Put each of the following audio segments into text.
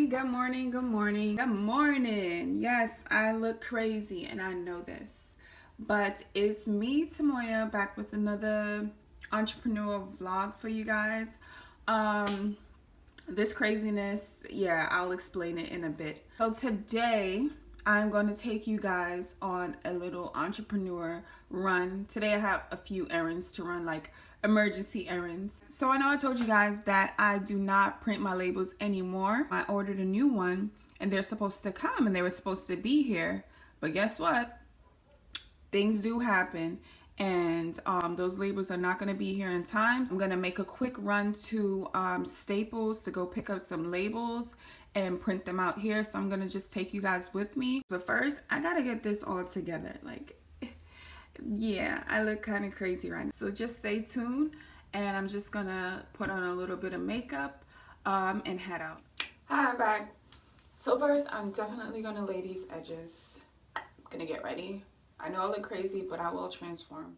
good morning, good morning, good morning. Yes, I look crazy and I know this. But it's me, Tamoya, back with another entrepreneurial vlog for you guys. This craziness, yeah, I'll explain it in a bit. So today, I'm going to take you guys on a little entrepreneur run. Today I have a few errands to run, like emergency errands. So I know I told you guys that I do not print my labels anymore. I ordered a new one and they're supposed to come and they were supposed to be here. But guess what? Things do happen, and those labels are not going to be here in time. I'm going to make a quick run to Staples to go pick up some labels and print them out here. So I'm going to just take you guys with me. But first, I got to get this all together. Like, yeah, I look kind of crazy right now. So just stay tuned, and I'm just going to put on a little bit of makeup and head out. Hi, I'm back. So first, I'm definitely going to lay these edges. I'm going to get ready. I know I look crazy, but I will transform.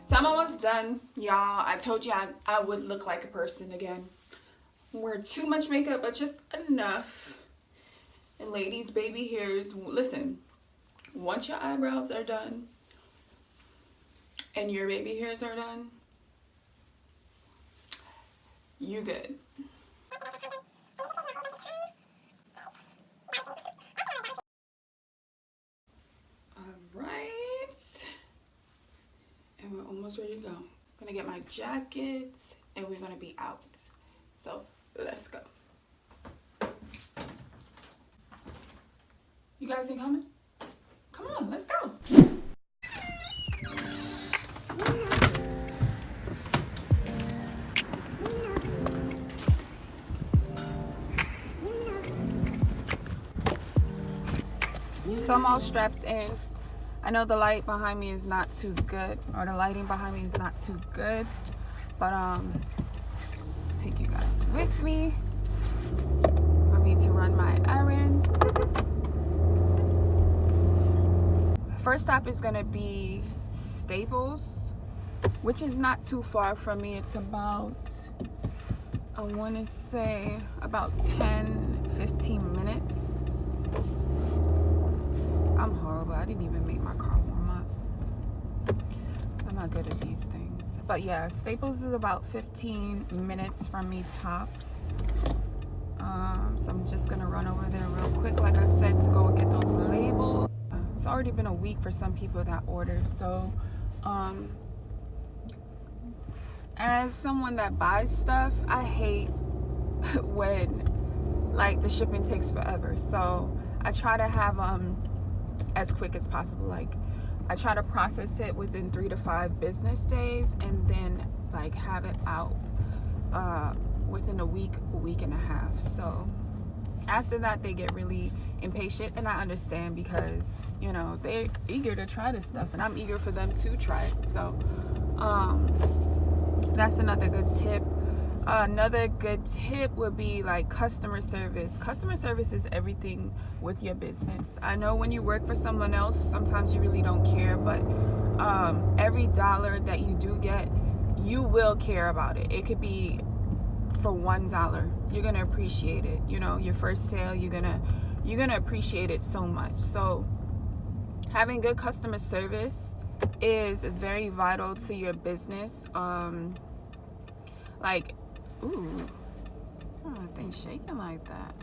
So I'm almost done, y'all. I told you I would look like a person again. Wear too much makeup, but just enough. And ladies, baby hairs, listen, once your eyebrows are done and your baby hairs are done, you good. All right. And we're almost ready to go. I'm gonna get my jacket and we're gonna be out. So let's go. You guys ain't coming? Come on, let's go. So I'm all strapped in. I know the light behind me is not too good, or the lighting behind me is not too good, but take you guys with me for me to run my errands. First stop is gonna be Staples, which is not too far from me. It's about, I wanna say about 10-15 minutes. I'm horrible. I didn't even make my car warm up. I'm not good at these things. But yeah, Staples is about 15 minutes from me tops. So I'm just gonna run over there real quick, like I said, to go get those labels. It's already been a week for some people that ordered. So as someone that buys stuff, I hate when like the shipping takes forever. So I try to have as quick as possible. Like I try to process it within 3 to 5 business days and then like have it out within a week and a half. So after that they get really impatient, and I understand because, you know, they're eager to try this stuff and I'm eager for them to try it. So that's another good tip. Another good tip would be like customer service. Customer service is everything with your business. I know when you work for someone else, sometimes you really don't care, but every dollar that you do get, you will care about it. It could be for $1. You're gonna appreciate it. You know, your first sale, you're gonna appreciate it so much. So having good customer service is very vital to your business. Like, ooh, oh, that thing's shaking like that.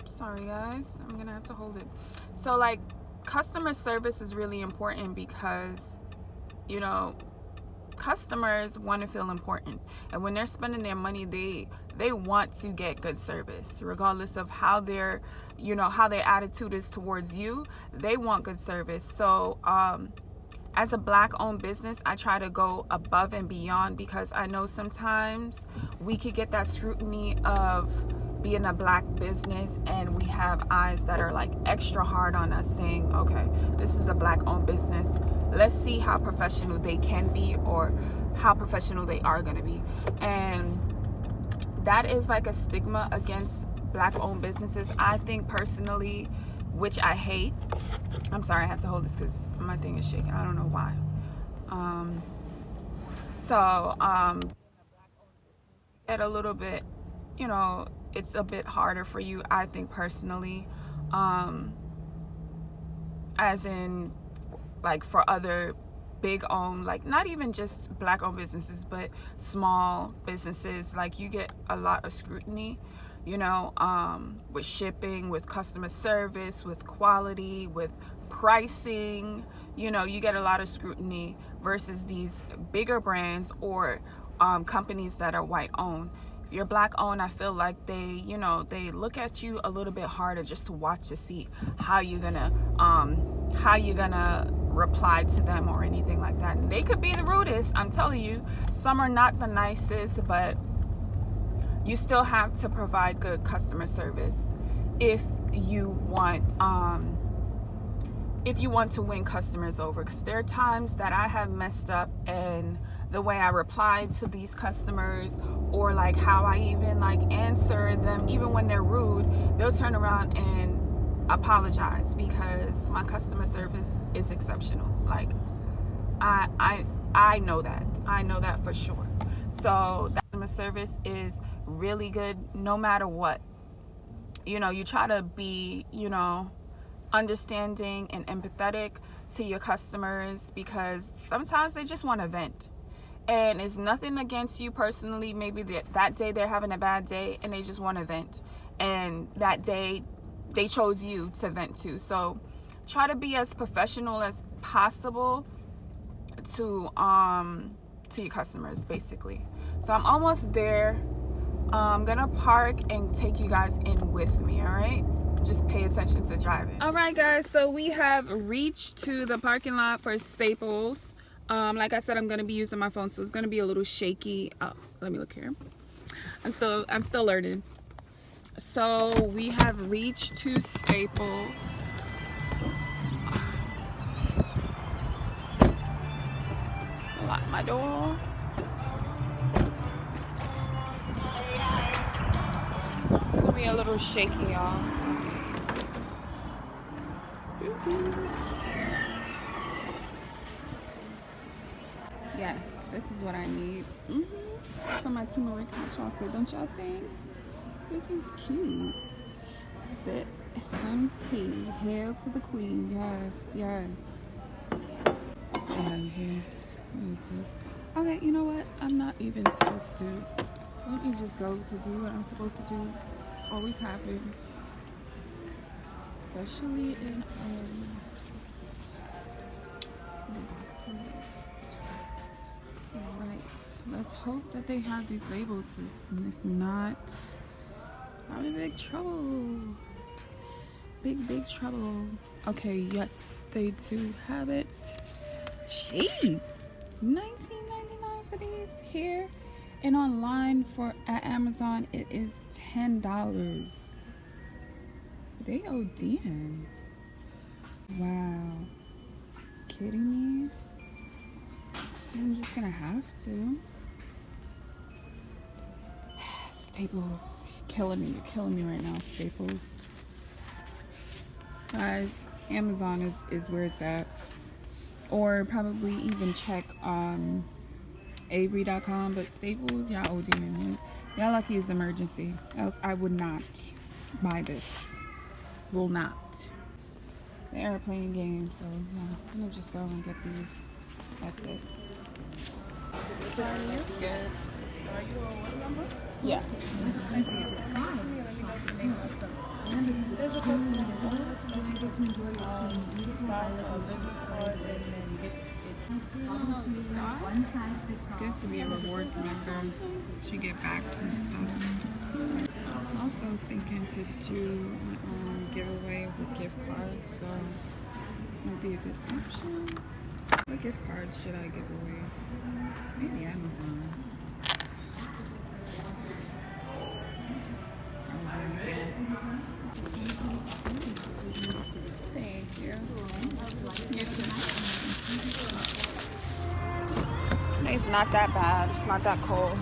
Sorry guys, I'm gonna have to hold it. So like, customer service is really important because, you know, customers want to feel important, and when they're spending their money, they want to get good service regardless of how their, you know, how their attitude is towards you. They want good service. So as a Black owned business, I try to go above and beyond because I know sometimes we could get that scrutiny of, being a black business and we have eyes that are like extra hard on us saying, okay, this is a black owned business, let's see how professional they can be or how professional they are going to be. And that is like a stigma against black owned businesses, I think personally, which I hate. I'm sorry, I have to hold this because my thing is shaking. I don't know why. It a little bit, you know, it's a bit harder for you, I think personally, as in like for other big owned, like not even just black owned businesses, but small businesses, like you get a lot of scrutiny, you know, with shipping, with customer service, with quality, with pricing, you know, you get a lot of scrutiny versus these bigger brands or companies that are white owned. If you're black owned, I feel like they, you know, they look at you a little bit harder just to watch to see how you're gonna reply to them or anything like that. And they could be the rudest, I'm telling you. Some are not the nicest, but you still have to provide good customer service if you want to win customers over. Because there are times that I have messed up in the way I replied to these customers, or like how I even like answer them. Even when they're rude, they'll turn around and apologize because my customer service is exceptional. Like I know that for sure. So that customer service is really good no matter what. You know, you try to be, you know, understanding and empathetic to your customers because sometimes they just want to vent. And it's nothing against you personally. Maybe that day they're having a bad day and they just want to vent. And that day they chose you to vent to. So try to be as professional as possible to your customers, basically. So I'm almost there. I'm gonna park and take you guys in with me, all right? Just pay attention to driving. All right, guys, so we have reached to the parking lot for Staples. Like I said, I'm gonna be using my phone, so it's gonna be a little shaky. Let me look here. I'm still learning. So we have reached to Staples. Lock my door. It's gonna be a little shaky, y'all. Yes, this is what I need. For my turmeric hot chocolate, don't y'all think? This is cute. Sip some tea. Hail to the queen. Yes, yes. What is this? Okay, you know what? I'm not even supposed to. Let me just go to do what I'm supposed to do. This always happens. Especially in boxes. Alright. Let's hope that they have these labels. And if not, I'm in big trouble. Big trouble. Okay, yes, they do have it. Jeez. $19.99 for these here. And online at Amazon it is $10. They OD'ing. Wow. Kidding me? I'm just gonna have to. Staples. You're killing me right now, Staples. Guys, Amazon is where it's at. Or probably even check Avery.com, but Staples, y'all ODing. Y'all lucky it's emergency. Else I would not buy this. Will not. They are playing games, so yeah, I'm gonna just go and get these. That's it. Good. Are you on what number? Yeah. There's a customer buy a business card and then get it's good to be a rewards member. You get back some stuff. I'm also thinking to do giveaway with gift cards, so this might be a good option. What gift cards should I give away? Maybe Amazon. you. You too. Today's not that bad. It's not that cold.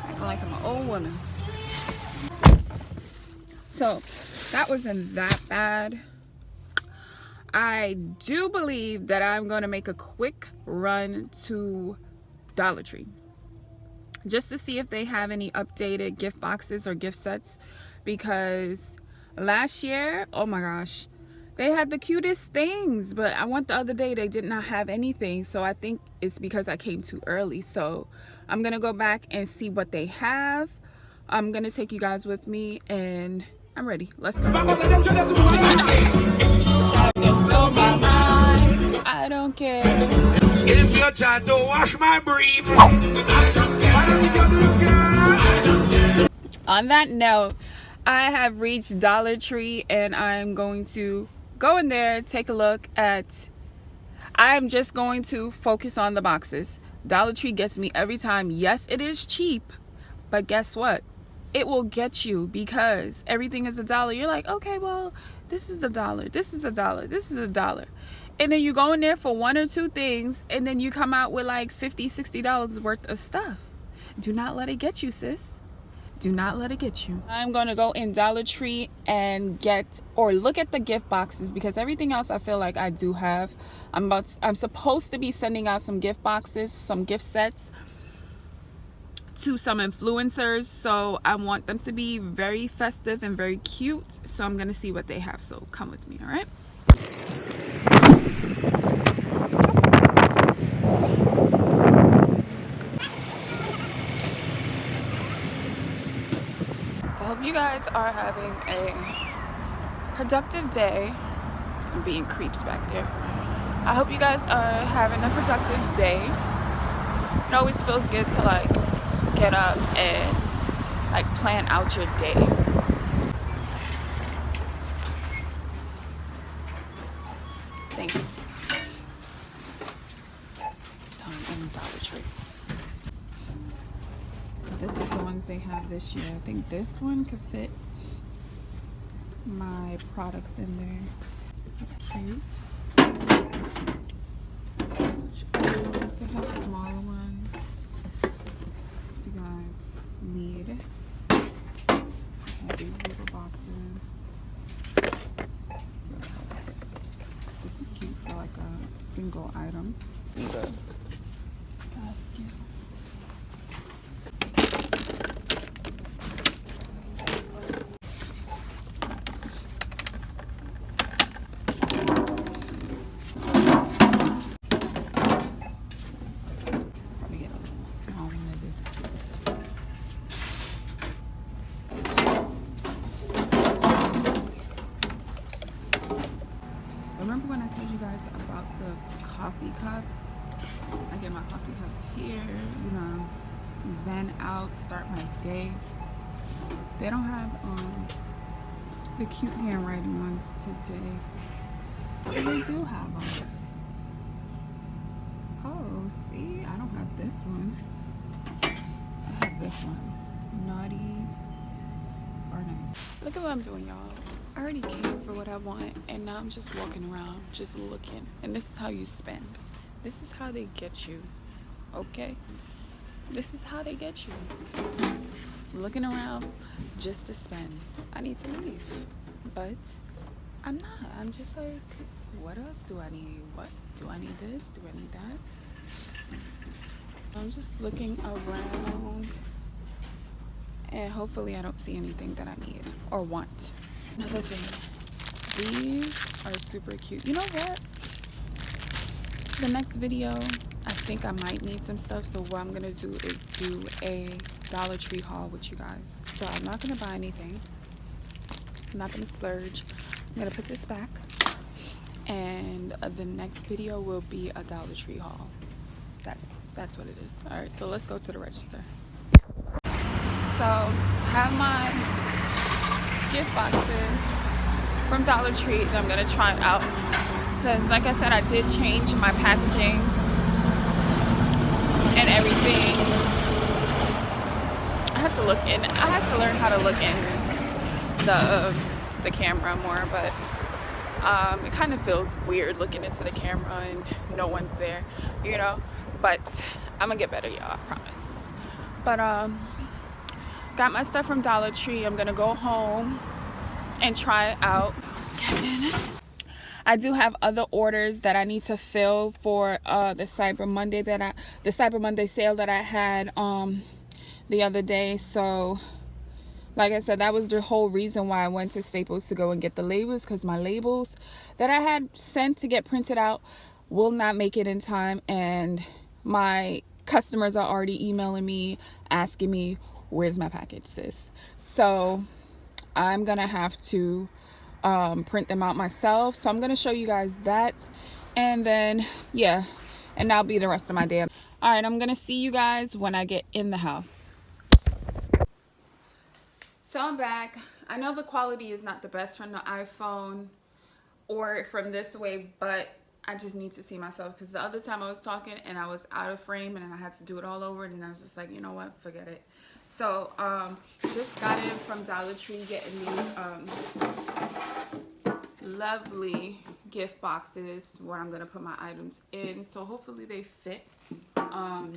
Acting like I'm an old woman. So that wasn't that bad. I do believe that I'm going to make a quick run to Dollar Tree just to see if they have any updated gift boxes or gift sets, because last year, oh my gosh, they had the cutest things, but I went the other day, they did not have anything. So I think it's because I came too early. So I'm gonna go back and see what they have. I'm gonna take you guys with me, and I'm ready. Let's go. I don't care if you're trying to wash my brief. On that note, I have reached Dollar Tree, and I'm going to go in there, take a look at. I'm just going to focus on the boxes. Dollar Tree gets me every time. Yes, it is cheap, but guess what? It will get you, because everything is $1. You're like, okay, well, this is $1, this is $1, this is $1. And then you go in there for one or two things, and then you come out with like $50, $60 worth of stuff. Do not let it get you, sis. Do not let it get you. I'm going to go in Dollar Tree and get, or look at the gift boxes, because everything else I feel like I do have. I'm supposed to be sending out some gift boxes, some gift sets to some influencers, so I want them to be very festive and very cute. So I'm gonna see what they have, so come with me. All right, so I hope you guys are having a productive day. I'm being creeps back there. I hope you guys are having a productive day. It always feels good to like get up and like plan out your day. Thanks. So I'm in Dollar Tree. This is the ones they have this year. I think this one could fit my products in there. This is cute. I also have smaller ones. You guys need these little boxes. This is cute for like a single item. Need a basket. Remember when I told you guys about the coffee cups? I get my coffee cups here, you know, zen out, start my day. They don't have the cute handwriting ones today. So they do have them. Oh, see, I don't have this one. I have this one. Naughty or nice. Look at what I'm doing, y'all. I already came for what I want, and now I'm just walking around, just looking. And this is how you spend. This is how they get you, okay? This is how they get you. Just looking around just to spend. I need to leave, but I'm not. I'm just like, what else do I need? What? Do I need this? Do I need that? I'm just looking around, and hopefully I don't see anything that I need or want. Another thing, these are super cute. You know what? The next video, I think I might need some stuff. So what I'm gonna do is do a Dollar Tree haul with you guys. So I'm not gonna buy anything. I'm not gonna splurge. I'm gonna put this back, and the next video will be a Dollar Tree haul. That's what it is. All right, so let's go to the register. So have my gift boxes from Dollar Tree that I'm gonna try out, because like I said, I did change my packaging and everything. I had to look in. I had to learn how to look in the camera more, but it kind of feels weird looking into the camera and no one's there, you know. But I'm gonna get better, y'all, I promise. But got my stuff from Dollar Tree. I'm gonna go home and try it out. I do have other orders that I need to fill for the Cyber Monday sale that I had the other day. So like I said, that was the whole reason why I went to Staples to go and get the labels, because my labels that I had sent to get printed out will not make it in time, and my customers are already emailing me asking me, where's my package, sis? So I'm gonna have to print them out myself. So I'm gonna show you guys that, and then yeah, and that'll be the rest of my day. All right, I'm gonna see you guys when I get in the house. So I'm back. I know the quality is not the best from the iPhone or from this way, but I just need to see myself, because the other time I was talking and I was out of frame and I had to do it all over, and I was just like, you know what, forget it. So just got in from Dollar Tree, getting these lovely gift boxes where I'm gonna put my items in. So hopefully they fit. I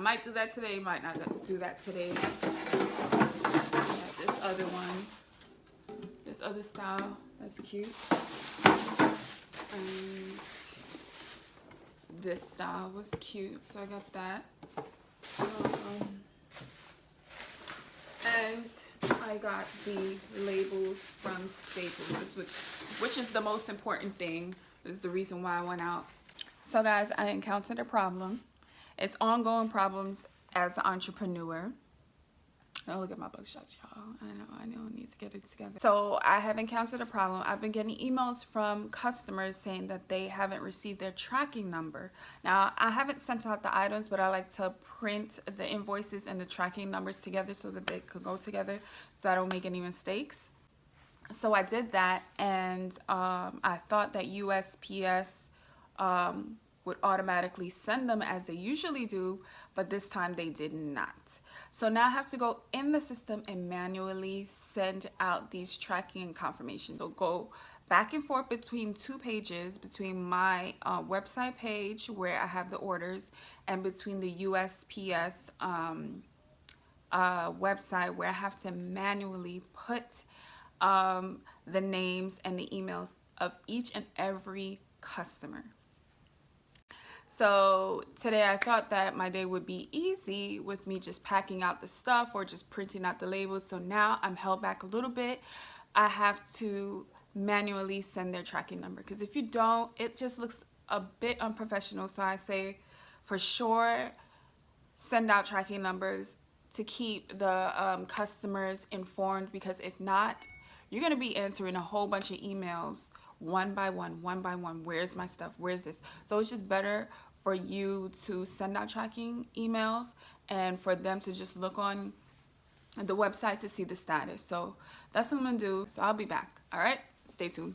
might do that today, might not do that today. This other one, this other style, that's cute. And this style was cute, so I got that. And I got the labels from Staples, which is the most important thing. This is the reason why I went out. So guys, I encountered a problem. It's ongoing problems as an entrepreneur. Oh, look at my bugshots, y'all. I know I need to get it together. So I have encountered a problem. I've been getting emails from customers saying that they haven't received their tracking number. Now, I haven't sent out the items, but I like to print the invoices and the tracking numbers together so that they could go together, so I don't make any mistakes. So I did that, and I thought that USPS would automatically send them as they usually do, but this time they did not. So now I have to go in the system and manually send out these tracking and confirmation. They'll go back and forth between two pages, between my website page where I have the orders and between the USPS website where I have to manually put the names and the emails of each and every customer. So today I thought that my day would be easy with me just packing out the stuff or just printing out the labels. So now I'm held back a little bit. I have to manually send their tracking number, because if you don't, it just looks a bit unprofessional. So I say for sure send out tracking numbers to keep the customers informed, because if not, you're going to be answering a whole bunch of emails one by one. Where's my stuff? Where's this? So it's just better for you to send out tracking emails and for them to just look on the website to see the status. So that's what I'm gonna do. So I'll be back. All right, stay tuned.